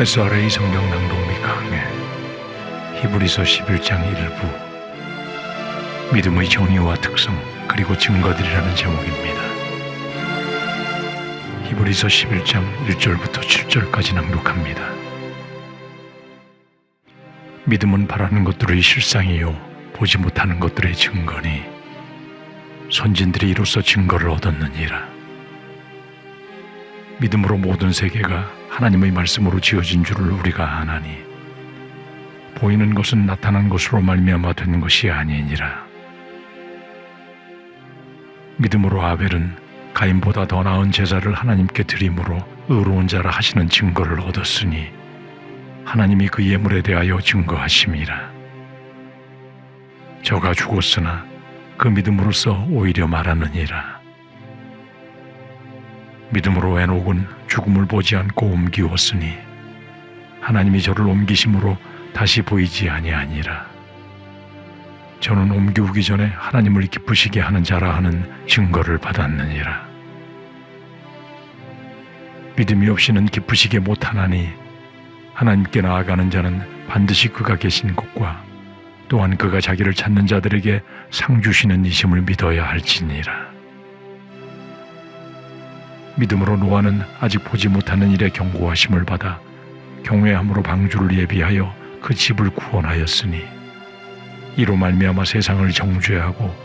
SRA 성경 낭독 및 강해 히브리서 11장 일부 믿음의 정의와 특성 그리고 증거들이라는 제목입니다. 히브리서 11장 1절부터 7절까지 낭독합니다. 믿음은 바라는 것들의 실상이요 보지 못하는 것들의 증거니 선진들이 이로써 증거를 얻었느니라. 믿음으로 모든 세계가 하나님의 말씀으로 지어진 줄을 우리가 아나니 보이는 것은 나타난 것으로 말미암아 된 것이 아니니라. 믿음으로 아벨은 가인보다 더 나은 제사를 하나님께 드림으로 의로운 자라 하시는 증거를 얻었으니 하나님이 그 예물에 대하여 증거하심이라. 저가 죽었으나 그 믿음으로써 오히려 말하느니라. 믿음으로 에녹은 죽음을 보지 않고 옮기웠으니 하나님이 저를 옮기심으로 다시 보이지 아니하니라. 저는 옮기우기 전에 하나님을 기쁘시게 하는 자라 하는 증거를 받았느니라. 믿음이 없이는 기쁘시게 못하나니 하나님께 나아가는 자는 반드시 그가 계신 곳과 또한 그가 자기를 찾는 자들에게 상 주시는 이심을 믿어야 할지니라. 믿음으로 노아는 아직 보지 못하는 일에 경고하심을 받아 경외함으로 방주를 예비하여 그 집을 구원하였으니 이로 말미암아 세상을 정죄하고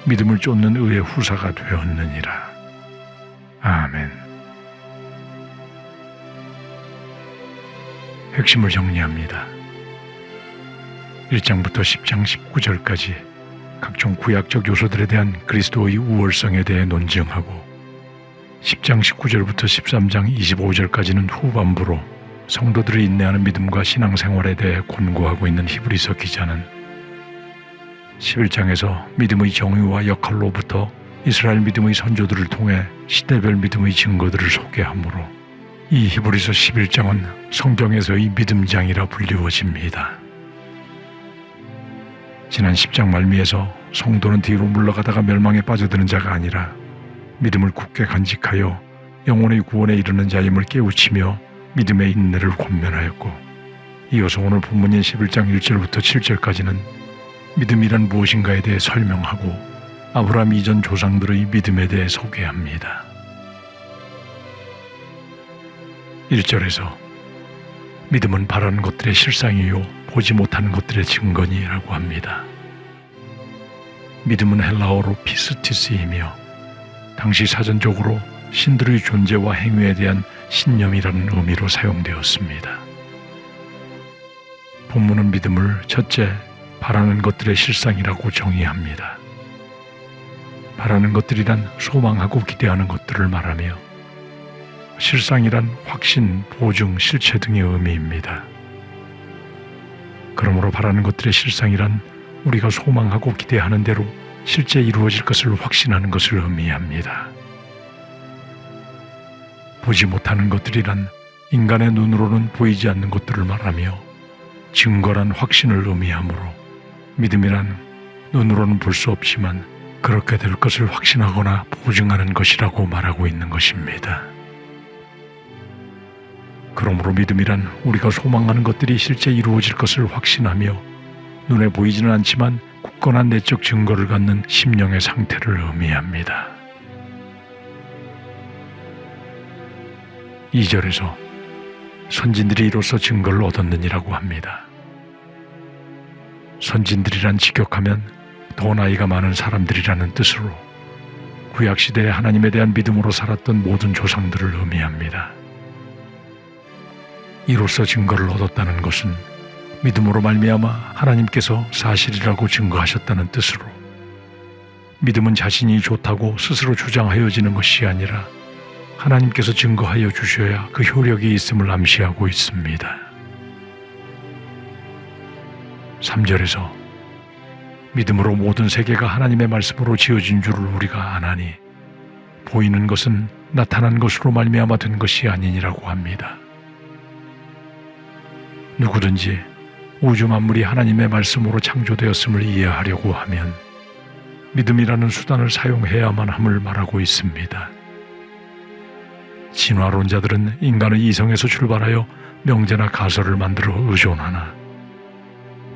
믿음을 쫓는 의의 후사가 되었느니라. 아멘. 핵심을 정리합니다. 1장부터 10장 19절까지 각종 구약적 요소들에 대한 그리스도의 우월성에 대해 논증하고 10장 19절부터 13장 25절까지는 후반부로 성도들이 인내하는 믿음과 신앙생활에 대해 권고하고 있는 히브리서 기자는 11장에서 믿음의 정의와 역할로부터 이스라엘 믿음의 선조들을 통해 시대별 믿음의 증거들을 소개하므로 이 히브리서 11장은 성경에서의 믿음장이라 불리워집니다. 지난 10장 말미에서 성도는 뒤로 물러가다가 멸망에 빠져드는 자가 아니라 믿음을 굳게 간직하여 영혼의 구원에 이르는 자임을 깨우치며 믿음의 인내를 권면하였고, 이어서 오늘 본문인 11장 1절부터 7절까지는 믿음이란 무엇인가에 대해 설명하고 아브라함 이전 조상들의 믿음에 대해 소개합니다. 1절에서 믿음은 바라는 것들의 실상이요 보지 못하는 것들의 증거니라고 합니다. 믿음은 헬라어로 피스티스이며 당시 사전적으로 신들의 존재와 행위에 대한 신념이라는 의미로 사용되었습니다. 본문은 믿음을 첫째, 바라는 것들의 실상이라고 정의합니다. 바라는 것들이란 소망하고 기대하는 것들을 말하며 실상이란 확신, 보증, 실체 등의 의미입니다. 그러므로 바라는 것들의 실상이란 우리가 소망하고 기대하는 대로 실제 이루어질 것을 확신하는 것을 의미합니다. 보지 못하는 것들이란 인간의 눈으로는 보이지 않는 것들을 말하며 증거란 확신을 의미하므로 믿음이란 눈으로는 볼 수 없지만 그렇게 될 것을 확신하거나 보증하는 것이라고 말하고 있는 것입니다. 그러므로 믿음이란 우리가 소망하는 것들이 실제 이루어질 것을 확신하며 눈에 보이지는 않지만 굳건한 내적 증거를 갖는 심령의 상태를 의미합니다. 2절에서 선진들이 이로써 증거를 얻었느니라고 합니다. 선진들이란 직역하면 더 나이가 많은 사람들이라는 뜻으로 구약시대에 하나님에 대한 믿음으로 살았던 모든 조상들을 의미합니다. 이로써 증거를 얻었다는 것은 믿음으로 말미암아 하나님께서 사실이라고 증거하셨다는 뜻으로 믿음은 자신이 좋다고 스스로 주장하여지는 것이 아니라 하나님께서 증거하여 주셔야 그 효력이 있음을 암시하고 있습니다. 3절에서 믿음으로 모든 세계가 하나님의 말씀으로 지어진 줄을 우리가 아나니 보이는 것은 나타난 것으로 말미암아 된 것이 아니니라고 합니다. 누구든지 우주 만물이 하나님의 말씀으로 창조되었음을 이해하려고 하면 믿음이라는 수단을 사용해야만 함을 말하고 있습니다. 진화론자들은 인간의 이성에서 출발하여 명제나 가설을 만들어 의존하나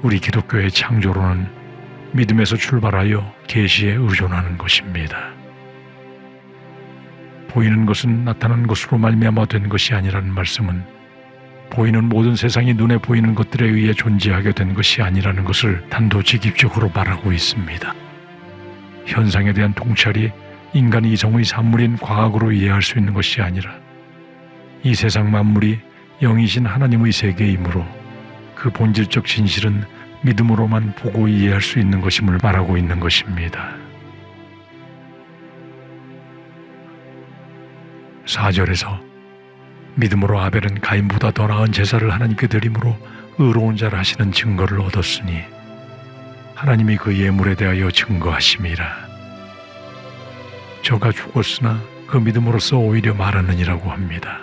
우리 기독교의 창조론은 믿음에서 출발하여 계시에 의존하는 것입니다. 보이는 것은 나타난 것으로 말미암아 된 것이 아니라는 말씀은 보이는 모든 세상이 눈에 보이는 것들에 의해 존재하게 된 것이 아니라는 것을 단도직입적으로 말하고 있습니다. 현상에 대한 통찰이 인간 이성의 산물인 과학으로 이해할 수 있는 것이 아니라 이 세상 만물이 영이신 하나님의 세계이므로 그 본질적 진실은 믿음으로만 보고 이해할 수 있는 것임을 말하고 있는 것입니다. 4절에서 믿음으로 아벨은 가인보다 더 나은 제사를 하나님께 드림으로 의로운 자라 하시는 증거를 얻었으니 하나님이 그 예물에 대하여 증거하심이라. 저가 죽었으나 그 믿음으로써 오히려 말하느니라고 합니다.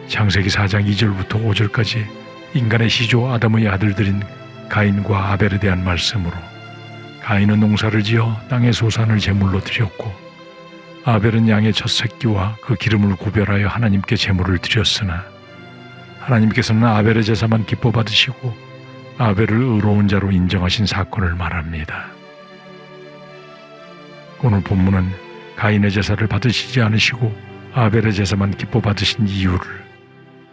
창세기 4장 2절부터 5절까지 인간의 시조 아담의 아들들인 가인과 아벨에 대한 말씀으로 가인은 농사를 지어 땅의 소산을 제물로 드렸고 아벨은 양의 첫 새끼와 그 기름을 구별하여 하나님께 제물을 드렸으나 하나님께서는 아벨의 제사만 기뻐 받으시고 아벨을 의로운 자로 인정하신 사건을 말합니다. 오늘 본문은 가인의 제사를 받으시지 않으시고 아벨의 제사만 기뻐 받으신 이유를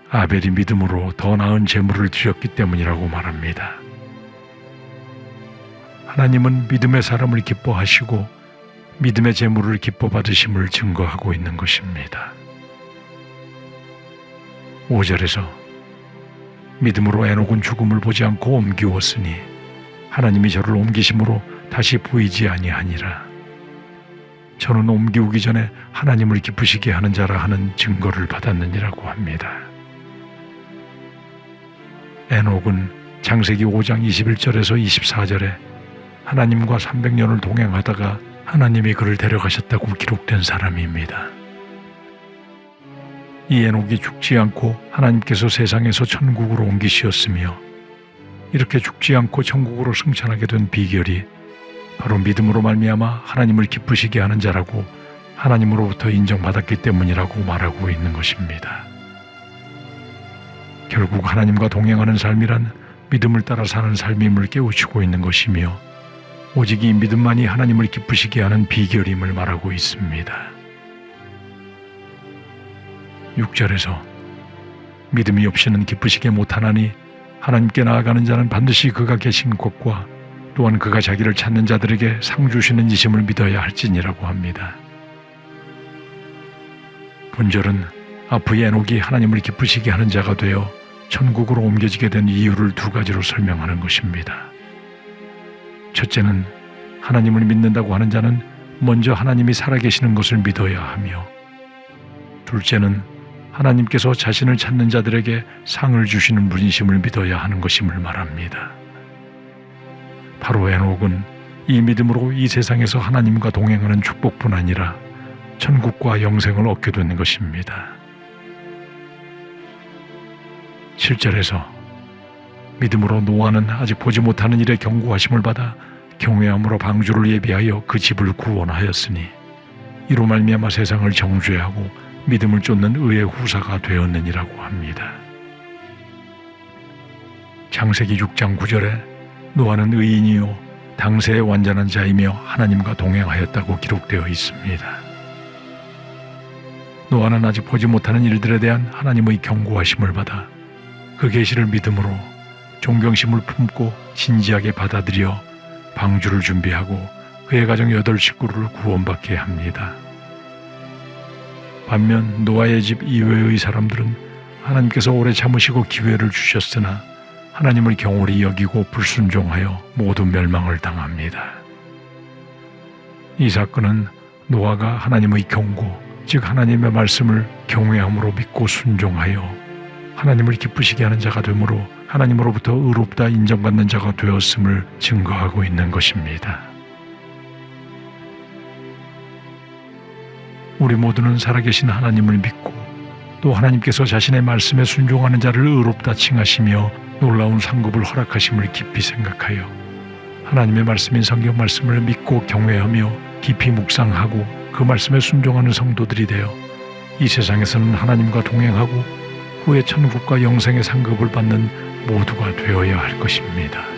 아벨이 믿음으로 더 나은 제물을 드렸기 때문이라고 말합니다. 하나님은 믿음의 사람을 기뻐하시고 믿음의 제물을 기뻐 받으심을 증거하고 있는 것입니다. 5절에서 믿음으로 에녹은 죽음을 보지 않고 옮기웠으니 하나님이 저를 옮기심으로 다시 보이지 아니하니라. 저는 옮기우기 전에 하나님을 기쁘시게 하는 자라 하는 증거를 받았느니라고 합니다. 에녹은 창세기 5장 21절에서 24절에 하나님과 300년을 동행하다가 하나님이 그를 데려가셨다고 기록된 사람입니다. 이 에녹이 죽지 않고 하나님께서 세상에서 천국으로 옮기시었으며 이렇게 죽지 않고 천국으로 승천하게 된 비결이 바로 믿음으로 말미암아 하나님을 기쁘시게 하는 자라고 하나님으로부터 인정받았기 때문이라고 말하고 있는 것입니다. 결국 하나님과 동행하는 삶이란 믿음을 따라 사는 삶임을 깨우치고 있는 것이며 오직 이 믿음만이 하나님을 기쁘시게 하는 비결임을 말하고 있습니다. 6절에서 믿음이 없이는 기쁘시게 못하나니 하나님께 나아가는 자는 반드시 그가 계신 곳과 또한 그가 자기를 찾는 자들에게 상 주시는 이심을 믿어야 할지니라고 합니다. 본절은 앞의 에녹이 하나님을 기쁘시게 하는 자가 되어 천국으로 옮겨지게 된 이유를 두 가지로 설명하는 것입니다. 첫째는 하나님을 믿는다고 하는 자는 먼저 하나님이 살아계시는 것을 믿어야 하며 둘째는 하나님께서 자신을 찾는 자들에게 상을 주시는 분이심을 믿어야 하는 것임을 말합니다. 바로 에녹은 이 믿음으로 이 세상에서 하나님과 동행하는 축복뿐 아니라 천국과 영생을 얻게 된 것입니다. 7절에서 믿음으로 노아는 아직 보지 못하는 일에 경고하심을 받아 경외함으로 방주를 예비하여 그 집을 구원하였으니 이로 말미암아 세상을 정죄하고 믿음을 쫓는 의의 후사가 되었느니라고 합니다. 창세기 6장 9절에 노아는 의인이요 당세의 완전한 자이며 하나님과 동행하였다고 기록되어 있습니다. 노아는 아직 보지 못하는 일들에 대한 하나님의 경고하심을 받아 그 계시를 믿음으로 존경심을 품고 진지하게 받아들여 방주를 준비하고 그의 가정 8식구를 구원받게 합니다. 반면 노아의 집 이외의 사람들은 하나님께서 오래 참으시고 기회를 주셨으나 하나님을 경홀히 여기고 불순종하여 모두 멸망을 당합니다. 이 사건은 노아가 하나님의 경고, 즉 하나님의 말씀을 경외함으로 믿고 순종하여 하나님을 기쁘시게 하는 자가 되므로 하나님으로부터 의롭다 인정받는 자가 되었음을 증거하고 있는 것입니다. 우리 모두는 살아계신 하나님을 믿고 또 하나님께서 자신의 말씀에 순종하는 자를 의롭다 칭하시며 놀라운 상급을 허락하심을 깊이 생각하여 하나님의 말씀인 성경 말씀을 믿고 경외하며 깊이 묵상하고 그 말씀에 순종하는 성도들이 되어 이 세상에서는 하나님과 동행하고 후에 천국과 영생의 상급을 받는 모두가 되어야 할 것입니다.